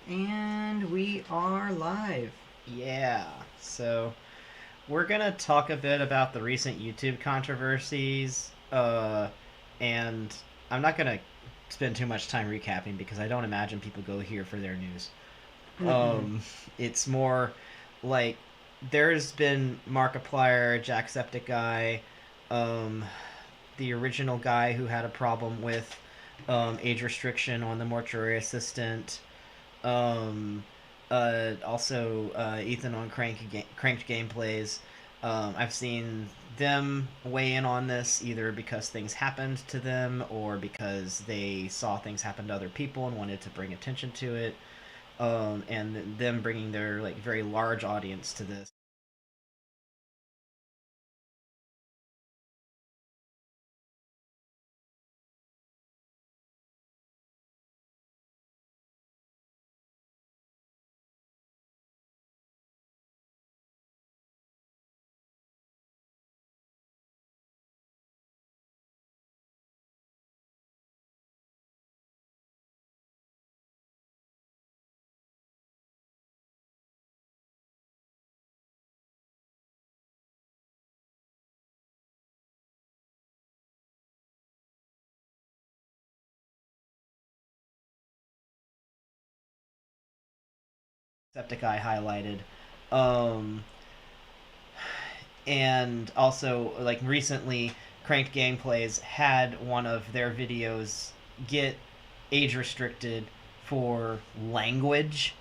And we are live. Yeah. So we're gonna talk a bit about the recent YouTube controversies. And I'm not gonna spend too much time recapping because I don't imagine people go here for their news. Mm-mm. Um, it's more like there's been Markiplier, Jacksepticeye, um, the original guy who had a problem with age restriction on the mortuary assistant. Um, also, Ethan on Cranked Gameplays. I've seen them weigh in on this either because things happened to them or because they saw things happen to other people and wanted to bring attention to it. And them bringing their like very large audience to this. Septiceye highlighted. Um, and also like recently Cranked Gameplays had one of their videos get age restricted for language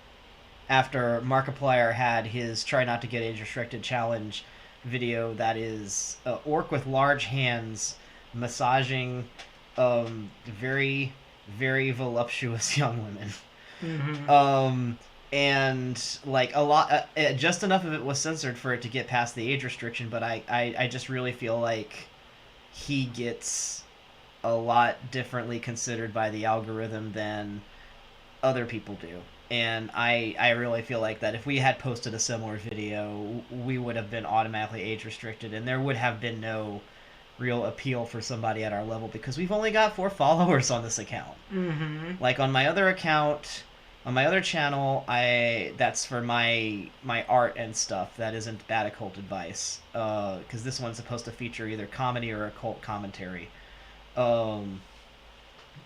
after Markiplier had his try not to get age restricted challenge video that is orc with large hands massaging very very voluptuous young women. Mm-hmm. um and like a lot just enough of it was censored for it to get past the age restriction, but I just really feel like he gets a lot differently considered by the algorithm than other people do. And I really feel like that if we had posted a similar video, we would have been automatically age restricted, and there would have been no real appeal for somebody at our level because we've only got 4 followers on this account. Mm-hmm. Like on my other account, on my other channel, I that's for my art and stuff. That isn't bad occult advice. Because this one's supposed to feature either comedy or occult commentary. Um,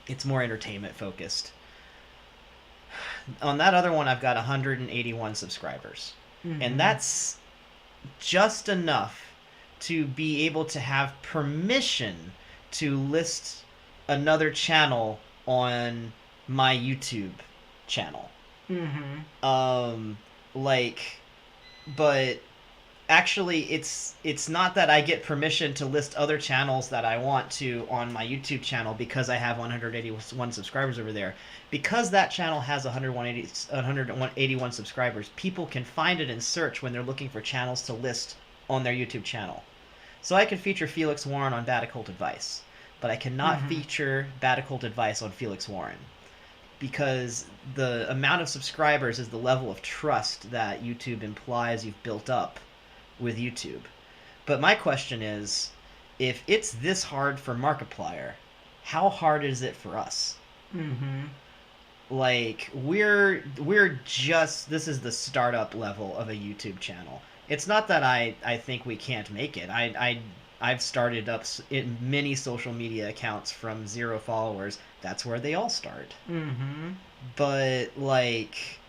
it's more entertainment focused. On that other one, I've got 181 subscribers, and Mm-hmm. that's just enough to be able to have permission to list another channel on my YouTube channel. Mm-hmm. Um, like, but actually, it's not that I get permission to list other channels that I want to on my YouTube channel because I have 181 subscribers over there. Because that channel has 181 subscribers, people can find it in search when they're looking for channels to list on their YouTube channel. So I can feature Felix Warren on Bad Occult Advice, but I cannot Mm-hmm. feature Bad Occult Advice on Felix Warren because the amount of subscribers is the level of trust that YouTube implies you've built up with YouTube. But my question is, if it's this hard for Markiplier, how hard is it for us? Mm-hmm. Like we're just this is the startup level of a YouTube channel. It's not that I think we can't make it. I've started up many social media accounts from 0 followers. That's where they all start. Mm-hmm. But like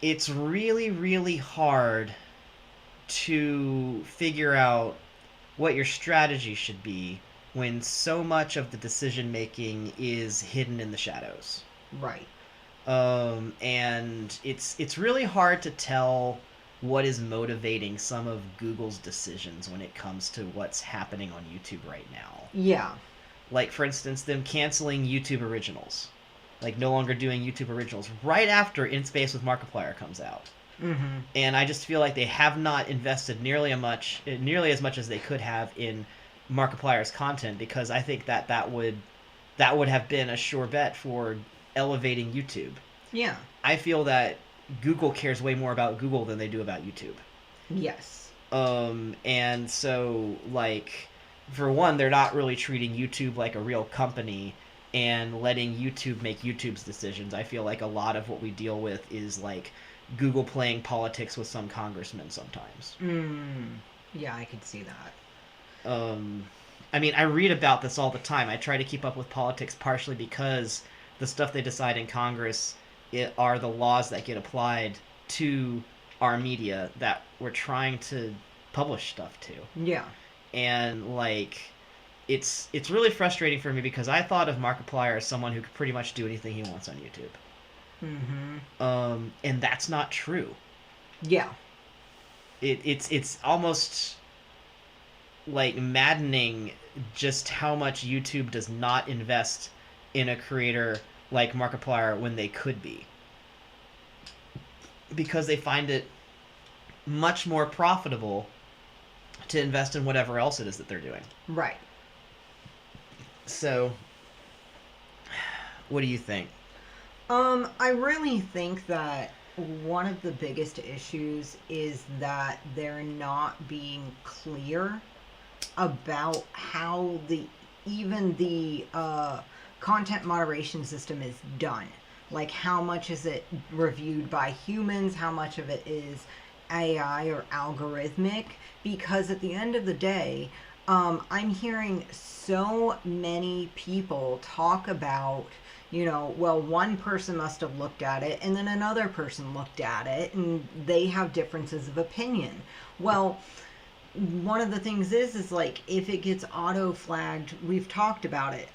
it's really really hard to figure out what your strategy should be when so much of the decision making is hidden in the shadows. Right. And it's really hard to tell what is motivating some of Google's decisions when it comes to what's happening on YouTube right now. Yeah. Like for instance, them canceling YouTube originals, like no longer doing YouTube originals right after In Space with Markiplier comes out. Mm-hmm. And I just feel like they have not invested nearly as much as they could have in Markiplier's content because I think that would have been a sure bet for elevating YouTube. Yeah. I feel that Google cares way more about Google than they do about YouTube. Yes. And so like for one, they're not really treating YouTube like a real company and letting YouTube make YouTube's decisions. I feel like a lot of what we deal with is like Google playing politics with some congressmen sometimes. Yeah, I could see that. Um, I mean, I read about this all the time. I try to keep up with politics partially because the stuff they decide in Congress are the laws that get applied to our media that we're trying to publish stuff to. Yeah. And like it's really frustrating for me because I thought of Markiplier as someone who could pretty much do anything he wants on YouTube. And that's not true. Yeah. It's almost like maddening just how much YouTube does not invest in a creator like Markiplier when they could be. Because they find it much more profitable to invest in whatever else it is that they're doing. Right. So, what do you think? I really think that one of the biggest issues is that they're not being clear about how even the content moderation system is done. Like, how much is it reviewed by humans? How much of it is AI or algorithmic? Because at the end of the day, I'm hearing so many people talk about, well, one person must have looked at it and then another person looked at it and they have differences of opinion. Well, one of the things is like, if it gets auto flagged, we've talked about it.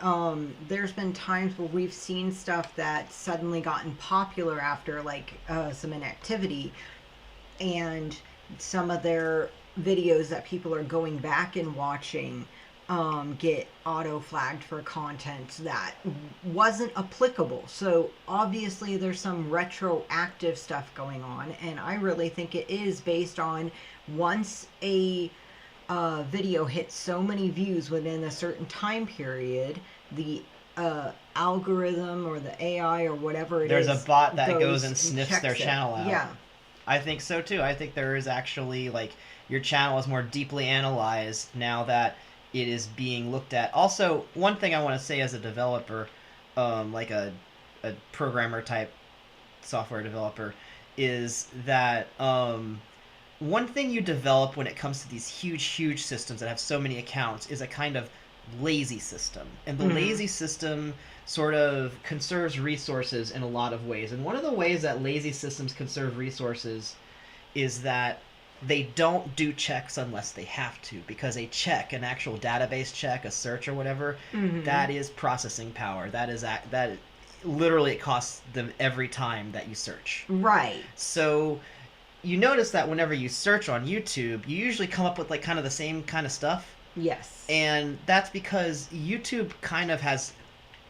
There's been times where we've seen stuff that suddenly gotten popular after like some inactivity, and some of their videos that people are going back and watching get auto flagged for content that wasn't applicable. So obviously there's some retroactive stuff going on, and I really think it is based on once a video hits so many views within a certain time period, the algorithm or the AI or whatever it There's is, a bot that goes and sniffs their checks it. channel out. Yeah. I think so too. I think there is actually like your channel is more deeply analyzed now that it is being looked at. Also, one thing I want to say as a developer, like a programmer type software developer, is that one thing you develop when it comes to these huge systems that have so many accounts is a kind of lazy system. And the lazy system sort of conserves resources in a lot of ways. And one of the ways that lazy systems conserve resources is that they don't do checks unless they have to, because a check, an actual database check, a search or whatever, that is processing power. That literally it costs them every time that you search. Right. So you notice that whenever you search on YouTube, you usually come up with like kind of the same kind of stuff. Yes. And that's because YouTube kind of has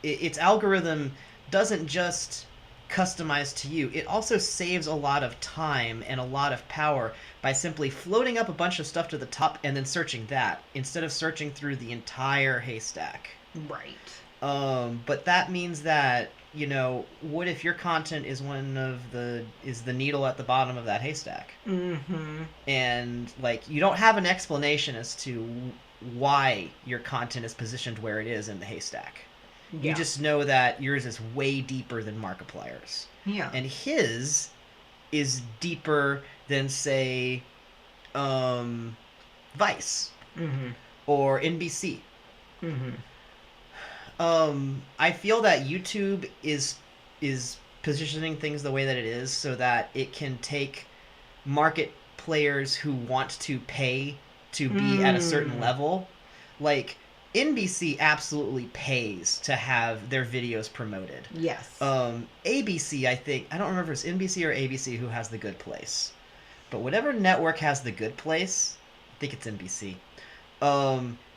its algorithm doesn't just customize to you. It also saves a lot of time and a lot of power by simply floating up a bunch of stuff to the top and then searching that instead of searching through the entire haystack. Right. But that means that, what if your content is is the needle at the bottom of that haystack? And like, you don't have an explanation as to why your content is positioned where it is in the haystack. Yeah. You just know that yours is way deeper than Markiplier's. Yeah. And his is deeper than, say, Vice or NBC. I feel that YouTube is positioning things the way that it is so that it can take market players who want to pay to be at a certain level. Like, NBC absolutely pays to have their videos promoted. Yes. ABC, I don't remember if it's NBC or ABC who has The Good Place. But whatever network has The Good Place, I think it's NBC.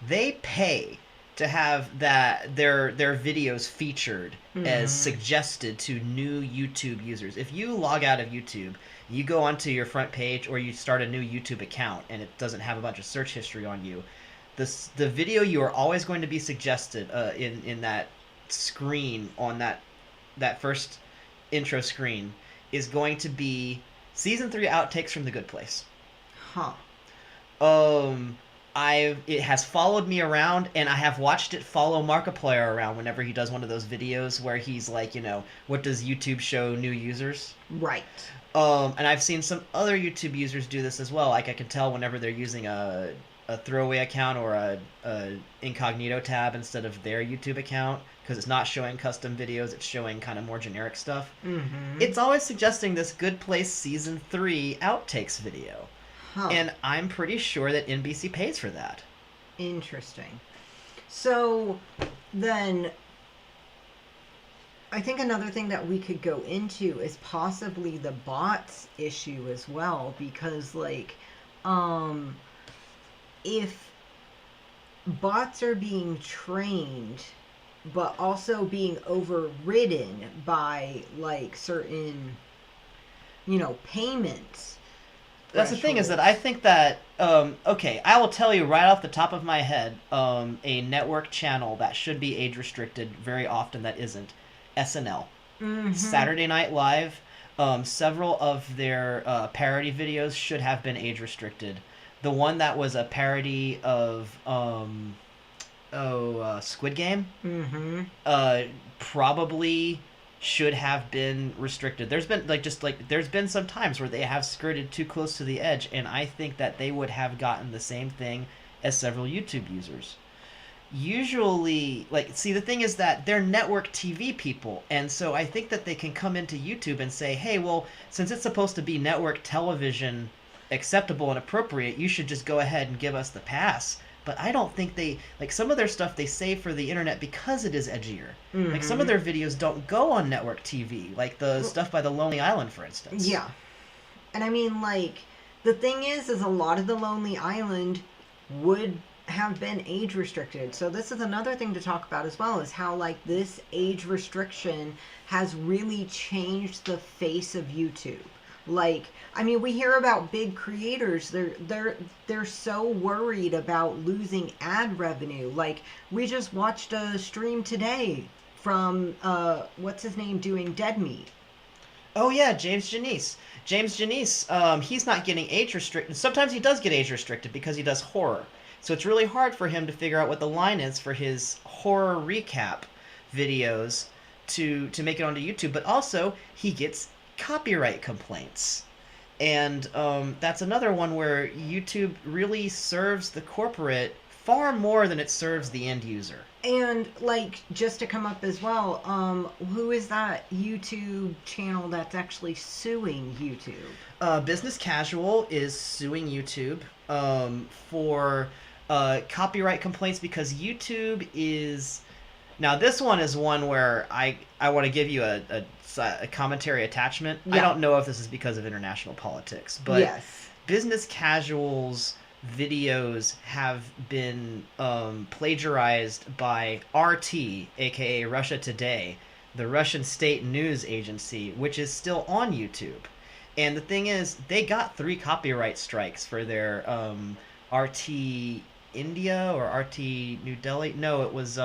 They pay to have their videos featured as suggested to new YouTube users. If you log out of YouTube, you go onto your front page or you start a new YouTube account and it doesn't have a bunch of search history on you, the video you are always going to be suggested in that screen, on that first intro screen, is going to be season 3 outtakes from The Good Place. Huh. it has followed me around, and I have watched it follow Markiplier around whenever he does one of those videos where he's like, what does YouTube show new users? Right. And I've seen some other YouTube users do this as well. Like I can tell whenever they're using a throwaway account or a incognito tab instead of their YouTube account because it's not showing custom videos, it's showing kind of more generic stuff. Mm-hmm. It's always suggesting this Good Place Season 3 outtakes video. Huh. And I'm pretty sure that NBC pays for that. Interesting. So then I think another thing that we could go into is possibly the bots issue as well, because like if bots are being trained but also being overridden by like certain payments. That's the thing is that I think that okay, I will tell you right off the top of my head, a network channel that should be age restricted very often that isn't, SNL. Mm-hmm. Saturday Night Live, several of their parody videos should have been age restricted. The one that was a parody of Squid Game, Mm-hmm. probably should have been restricted. There's been there's been some times where they have skirted too close to the edge, and I think that they would have gotten the same thing as several YouTube users. Usually, see, the thing is that they're network TV people, and so I think that they can come into YouTube and say, hey, well, since it's supposed to be network television acceptable and appropriate, you should just go ahead and give us the pass. But I don't think some of their stuff they save for the internet because it is edgier. Mm-hmm. Like some of their videos don't go on network TV, like the stuff by the Lonely Island, for instance. Yeah. And I mean, the thing is a lot of the Lonely Island would have been age restricted. So this is another thing to talk about as well, is how this age restriction has really changed the face of YouTube. I mean, we hear about big creators. They're so worried about losing ad revenue. We just watched a stream today from what's his name doing Dead Meat. Oh yeah, James Janice. He's not getting age restricted. Sometimes he does get age restricted because he does horror. So it's really hard for him to figure out what the line is for his horror recap videos to make it onto YouTube. But also, he gets copyright complaints. And that's another one where YouTube really serves the corporate far more than it serves the end user. And just to come up as well, who is that YouTube channel that's actually suing YouTube? Business Casual is suing YouTube for copyright complaints because YouTube is... Now, this one is one where I want to give you a commentary attachment. Yeah. I don't know if this is because of international politics, but yes. Business Casual's videos have been plagiarized by RT, aka Russia Today, the Russian state news agency, which is still on YouTube. And the thing is, they got 3 copyright strikes for their RT India or RT New Delhi. No, it was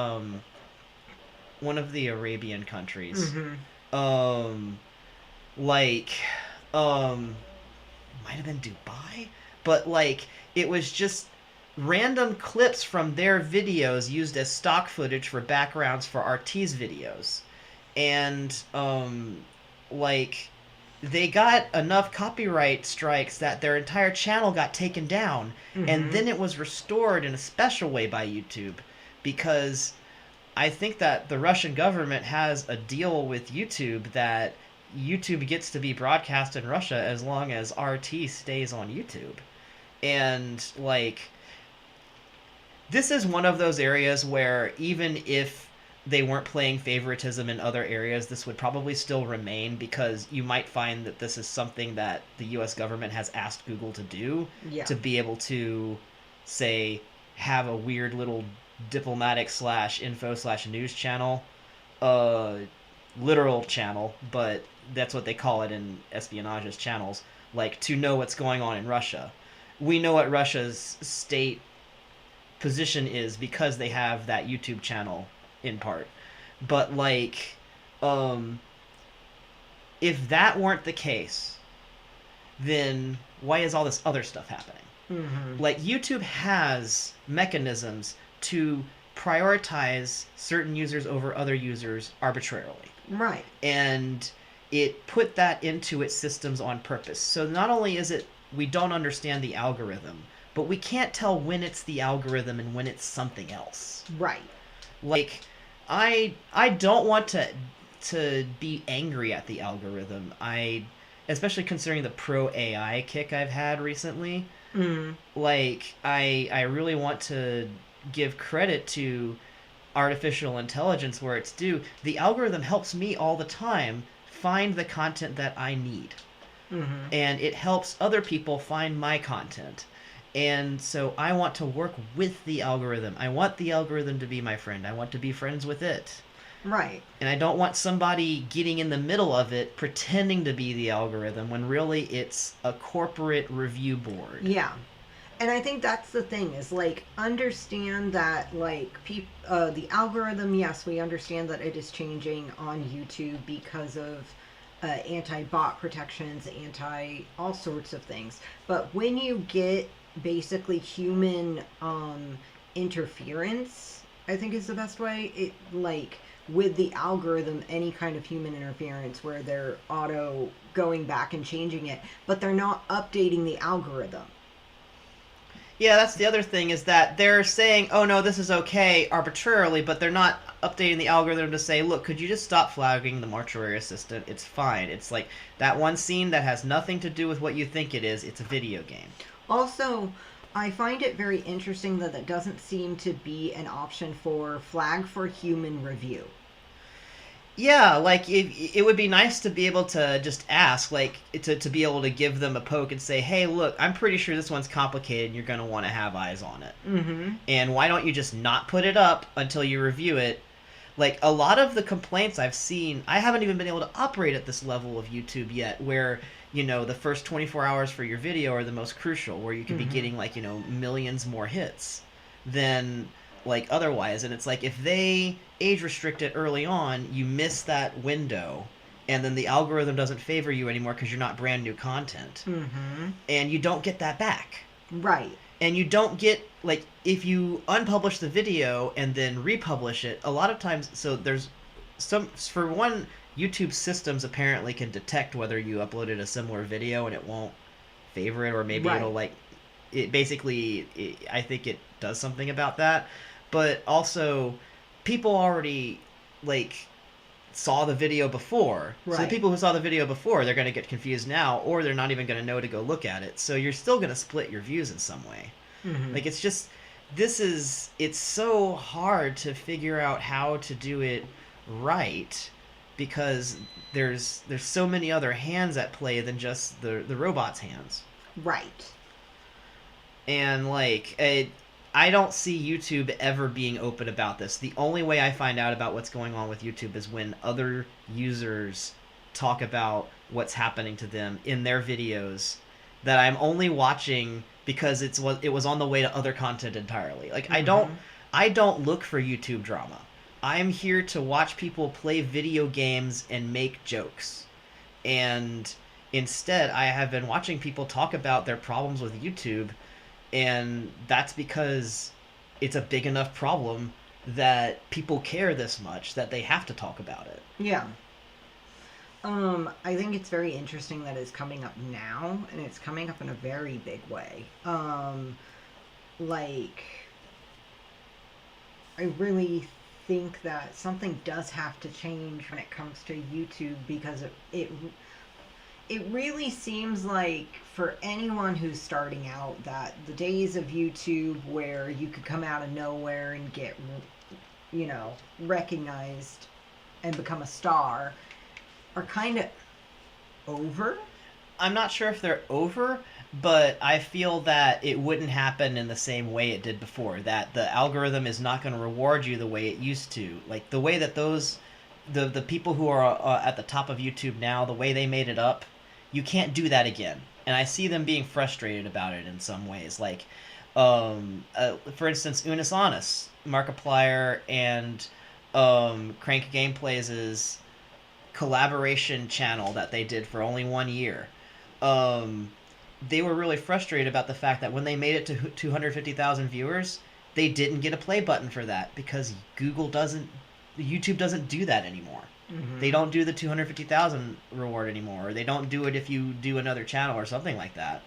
one of the Arabian countries. Mm-hmm. Might have been Dubai, but it was just random clips from their videos used as stock footage for backgrounds for RT's videos. And they got enough copyright strikes that their entire channel got taken down. Mm-hmm. And then it was restored in a special way by YouTube because I think that the Russian government has a deal with YouTube that YouTube gets to be broadcast in Russia as long as RT stays on YouTube. And this is one of those areas where even if they weren't playing favoritism in other areas, this would probably still remain because you might find that this is something that the US government has asked Google to do. Yeah. To be able to, say, have a weird little diplomatic /info/news channel, literal channel, but that's what they call it in espionage channels, to know what's going on in Russia. We know what Russia's state position is because they have that YouTube channel in part. But if that weren't the case, then why is all this other stuff happening? Mm-hmm. Like, YouTube has mechanisms to prioritize certain users over other users arbitrarily. Right. And it put that into its systems on purpose. So not only is it we don't understand the algorithm, but we can't tell when it's the algorithm and when it's something else. Right. Like, I don't want to be angry at the algorithm. I especially considering the pro AI kick I've had recently. Mm. Like, I really want to give credit to artificial intelligence where it's due. The algorithm helps me all the time find the content that I need. Mm-hmm. And it helps other people find my content. And so I want to work with the algorithm. I want the algorithm to be my friend. I want to be friends with it. Right. And I don't want somebody getting in the middle of it pretending to be the algorithm when really it's a corporate review board. Yeah. And I think that's the thing is like understand that like the algorithm, yes, we understand that it is changing on YouTube because of anti-bot protections, anti all sorts of things. But when you get basically human interference, I think is the best way. It like with the algorithm, any kind of human interference where they're auto going back and changing it, but they're not updating the algorithm. Yeah, that's the other thing is that they're saying, oh no, this is okay arbitrarily, but they're not updating the algorithm to say, look, could you just stop flagging the mortuary assistant? It's fine. It's like that one scene that has nothing to do with what you think it is. It's a video game. Also, I find it very interesting that that doesn't seem to be an option for flag for human review. Yeah, like it would be nice to be able to just ask, like to be able to give them a poke and say, hey, look, I'm pretty sure this one's complicated and you're going to want to have eyes on it. Mm-hmm. And why don't you just not put it up until you review it? Like, a lot of the complaints I've seen, I haven't even been able to operate at this level of YouTube yet, where, you know, the first 24 hours for your video are the most crucial, where you can be getting, like, you know, millions more hits than, like, otherwise. And it's like, if they age restrict it early on, you miss that window, and then the algorithm doesn't favor you anymore because you're not brand new content. Mm-hmm. And you don't get that back. Right. And you don't get, like, if you unpublish the video and then republish it, a lot of times, so there's some, for one, YouTube systems apparently can detect whether you uploaded a similar video and it won't favor it, or maybe Right. it'll, like, it basically, I think it does something about that. But also, people already, like, saw the video before. So the Right. people who saw the video before, they're going to get confused now, or they're not even going to know to go look at it. So you're still going to split your views in some way. Mm-hmm. Like, it's just, it's so hard to figure out how to do it right, because there's so many other hands at play than just the robot's hands. Right. And, like, I don't see YouTube ever being open about this. The only way I find out about what's going on with YouTube is when other users talk about what's happening to them in their videos that I'm only watching because it was on the way to other content entirely. Like, I don't look for YouTube drama. I'm here to watch people play video games and make jokes. And instead, I have been watching people talk about their problems with YouTube, and that's because it's a big enough problem that people care this much that they have to talk about it. Yeah. I think it's very interesting that it's coming up now, and it's coming up in a very big way. Like, I really think that something does have to change when it comes to YouTube, because it really seems like for anyone who's starting out that the days of YouTube where you could come out of nowhere and get, you know, recognized and become a star are kind of over. I'm not sure if they're over, but I feel that it wouldn't happen in the same way it did before. That the algorithm is not going to reward you the way it used to. Like, the way that the people who are at the top of YouTube now, the way they made it up, you can't do that again. And I see them being frustrated about it in some ways. Like, for instance, Unis Honest, Markiplier, and Crank Gameplays' collaboration channel that they did for only 1 year. they were really frustrated about the fact that when they made it to 250,000 viewers, they didn't get a play button for that because YouTube doesn't do that anymore. They don't do the 250,000 reward anymore, or they don't do it if you do another channel or something like that.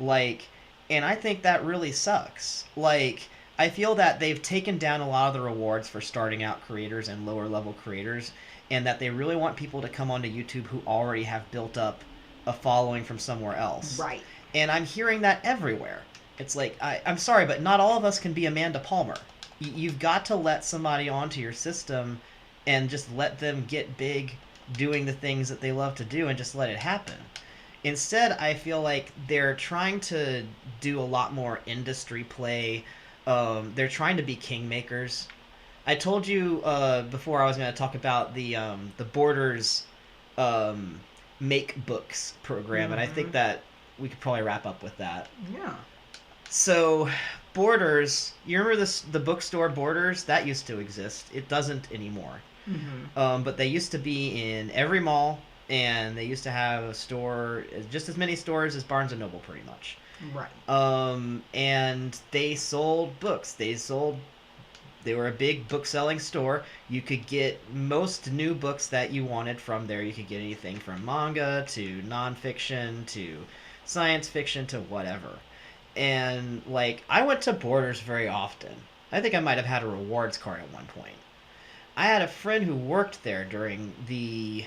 Like, and I think that really sucks. Like, I feel that they've taken down a lot of the rewards for starting out creators and lower level creators, and that they really want people to come onto YouTube who already have built up a following from somewhere else. Right. And I'm hearing that everywhere. It's like, I'm sorry, but not all of us can be Amanda Palmer. You've got to let somebody onto your system and just let them get big doing the things that they love to do and just let it happen. Instead, I feel like they're trying to do a lot more industry play. They're trying to be kingmakers. I told you before I was going to talk about the Borders Make Books program, and I think that we could probably wrap up with that. Yeah. So, Borders, you remember the bookstore Borders? That used to exist. It doesn't anymore. But they used to be in every mall, and they used to have a store, just as many stores as Barnes & Noble, pretty much. Right. And they sold books. They were a big book-selling store. You could get most new books that you wanted from there. You could get anything from manga to nonfiction to science fiction to whatever. And, like, I went to Borders very often. I think I might have had a rewards card at one point. I had a friend who worked there during the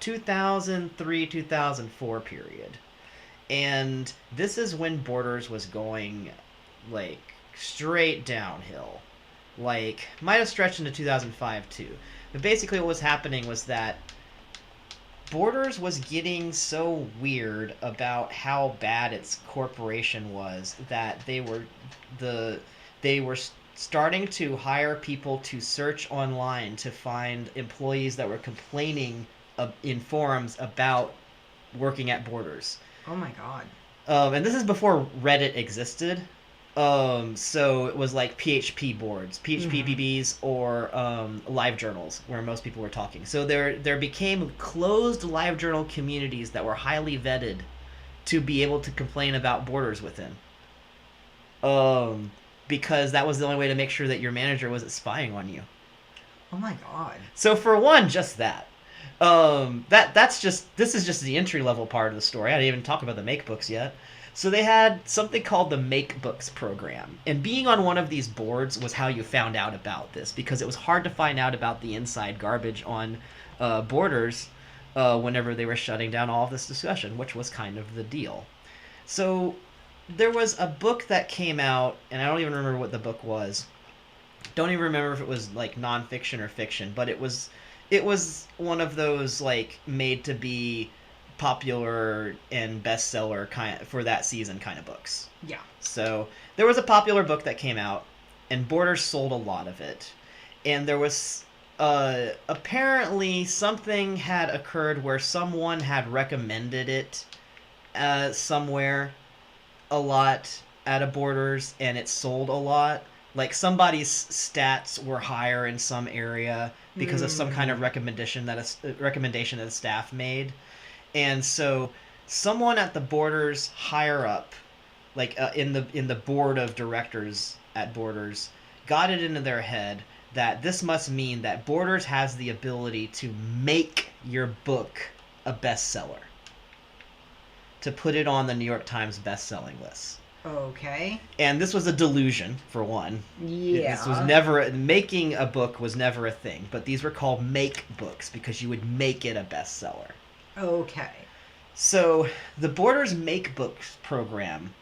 2003-2004 period. And this is when Borders was going, like, straight downhill. Like, might have stretched into 2005 too. But basically what was happening was that Borders was getting so weird about how bad its corporation was that they were starting to hire people to search online to find employees that were complaining in forums about working at Borders. Oh my god. And this is before Reddit existed. So it was like PHP boards, PHP BBs, or live journals where most people were talking. So there became closed live journal communities that were highly vetted to be able to complain about Borders within. Because that was the only way to make sure that your manager wasn't spying on you. Oh my god. So for one, just that. This is just the entry level part of the story. I didn't even talk about the make books yet. So they had something called the Make Books program. And being on one of these boards was how you found out about this, because it was hard to find out about the inside garbage on Borders whenever they were shutting down all of this discussion, which was kind of the deal. So there was a book that came out, and I don't even remember what the book was. Don't even remember if it was like nonfiction or fiction, but it was one of those like made to be popular and bestseller kind for that season kind of books. Yeah. So there was a popular book that came out, and Borders sold a lot of it, and there was apparently something had occurred where someone had recommended it somewhere a lot at a Borders, and it sold a lot. Like somebody's stats were higher in some area because of some kind of recommendation that the staff made. And so someone at the Borders higher up, like in the board of directors at Borders, got it into their head that this must mean that Borders has the ability to make your book a bestseller, to put it on the New York Times best-selling list. Okay. And this was a delusion, for one. Yeah. This was never... Making a book was never a thing, but these were called make books because you would make it a bestseller. Okay. So, the Borders Make Books program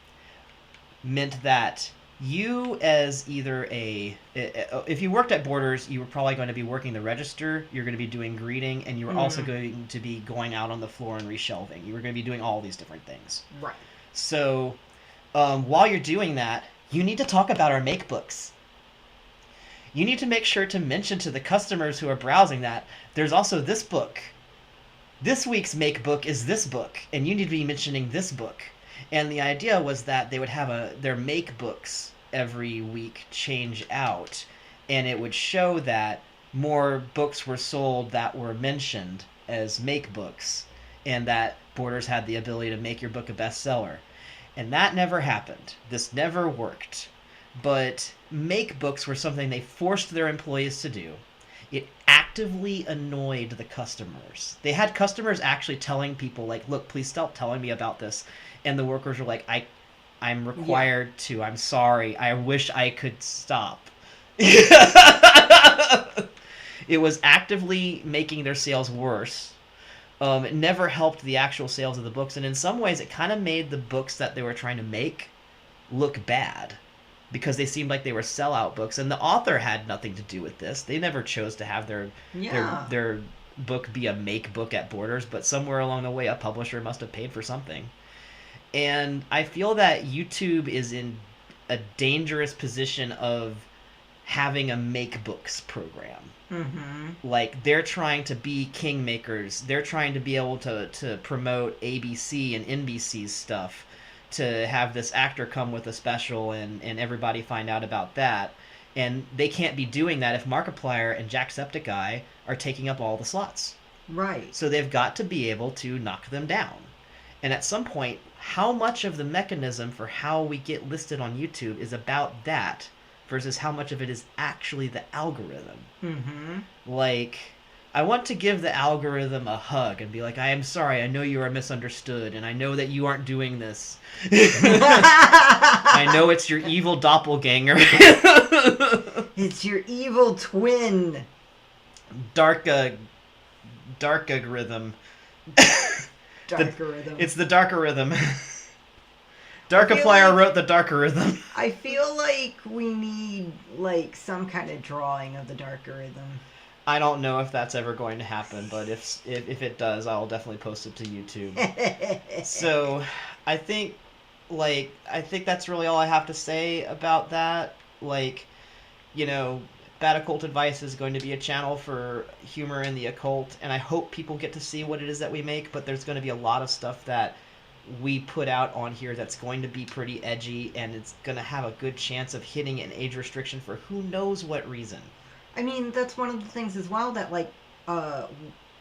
meant that you as either if you worked at Borders, you were probably going to be working the register, you're going to be doing greeting, and you were also going to be going out on the floor and reshelving. You were going to be doing all these different things. Right. So, while you're doing that, you need to talk about our make books. You need to make sure to mention to the customers who are browsing that there's also this book. This week's make book is this book, and you need to be mentioning this book. And the idea was that they would have their make books every week change out, and it would show that more books were sold that were mentioned as make books, and that Borders had the ability to make your book a bestseller. And that never happened. This never worked. But make books were something they forced their employees to do. It actively annoyed the customers. They had customers actually telling people, like, look, please stop telling me about this. And the workers were like, I'm required to. I'm sorry. I wish I could stop. It was actively making their sales worse. It never helped the actual sales of the books, and in some ways, it kind of made the books that they were trying to make look bad because they seemed like they were sellout books, and the author had nothing to do with this. They never chose to have Yeah. their book be a make book at Borders, but somewhere along the way, a publisher must have paid for something. And I feel that YouTube is in a dangerous position of having a make books program. Mm-hmm. Like, they're trying to be kingmakers. They're trying to be able to promote ABC and NBC's stuff, to have this actor come with a special and everybody find out about that. And they can't be doing that if Markiplier and Jacksepticeye are taking up all the slots. Right. So they've got to be able to knock them down. And at some point, how much of the mechanism for how we get listed on YouTube is about that versus how much of it is actually the algorithm? Mm-hmm. Like, I want to give the algorithm a hug and be like, I am sorry, I know you are misunderstood, and I know that you aren't doing this. I know it's your evil doppelganger. It's your evil twin. Dark algorithm. Darker rhythm. It's the darker rhythm. Darkiplier wrote the darker rhythm. I feel like we need like some kind of drawing of the darker rhythm. I don't know if that's ever going to happen, but if it does, I'll definitely post it to YouTube. So, I think that's really all I have to say about that. Like, you know, Bad Occult Advice is going to be a channel for humor in the occult, and I hope people get to see what it is that we make, but there's going to be a lot of stuff that we put out on here that's going to be pretty edgy, and it's going to have a good chance of hitting an age restriction for who knows what reason. I mean, that's one of the things as well that like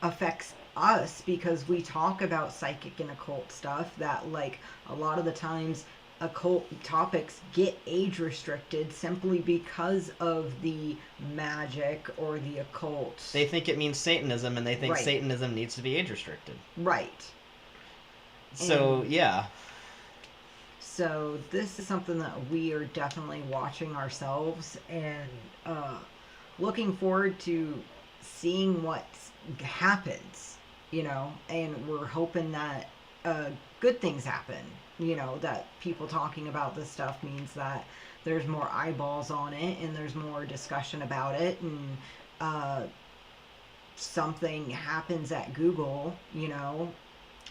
affects us, because we talk about psychic and occult stuff that like a lot of the times occult topics get age restricted simply because of the magic or the occult. They think it means Satanism, and they think Right. Satanism needs to be age restricted. Right. So, yeah. So this is something that we are definitely watching ourselves and looking forward to seeing what happens, you know, and we're hoping that good things happen, you know, that people talking about this stuff means that there's more eyeballs on it and there's more discussion about it, and something happens at Google, you know.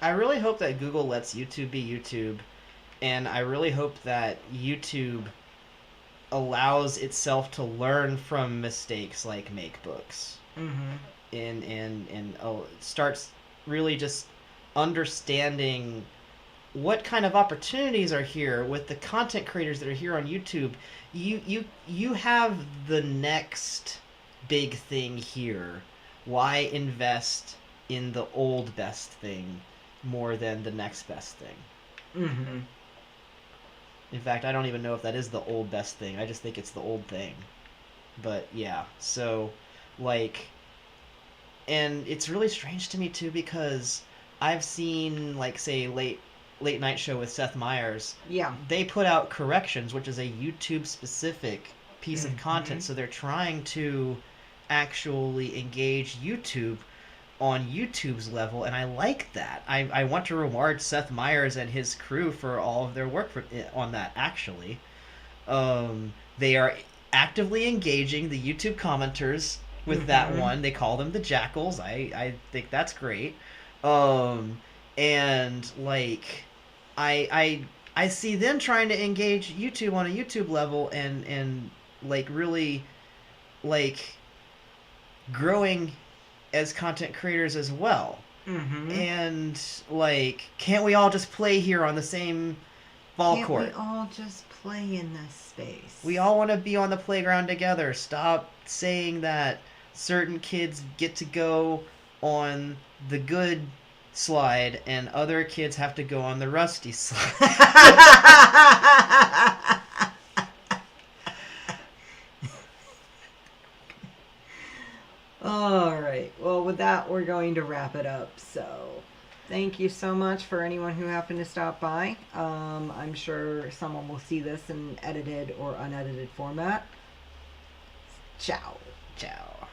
I really hope that Google lets YouTube be YouTube, and I really hope that YouTube allows itself to learn from mistakes like make books, Mm-hmm. and starts really just understanding what kind of opportunities are here with the content creators that are here on YouTube. You have the next big thing here. Why invest in the old best thing more than the next best thing? Mm-hmm. In fact, I don't even know if that is the old best thing. I just think it's the old thing. But yeah, so like, and it's really strange to me too, because I've seen, like, say late night show with Seth Meyers. Yeah. They put out Corrections, which is a YouTube specific piece of Mhm. content, so they're trying to actually engage YouTube on YouTube's level, and I like that. I want to reward Seth Meyers and his crew for all of their work on that, actually. They are actively engaging the YouTube commenters with that Mhm. one. They call them the Jackals. I think that's great. And, like, I see them trying to engage YouTube on a YouTube level and like, really, like, growing as content creators as well. Mm-hmm. And, like, can't we all just play here on the same ball Can't court? we all just play in this space? We all want to be on the playground together. Stop saying that certain kids get to go on the good slide, and other kids have to go on the rusty slide. All right. Well, with that, we're going to wrap it up. So, thank you so much for anyone who happened to stop by. I'm sure someone will see this in edited or unedited format. Ciao. Ciao.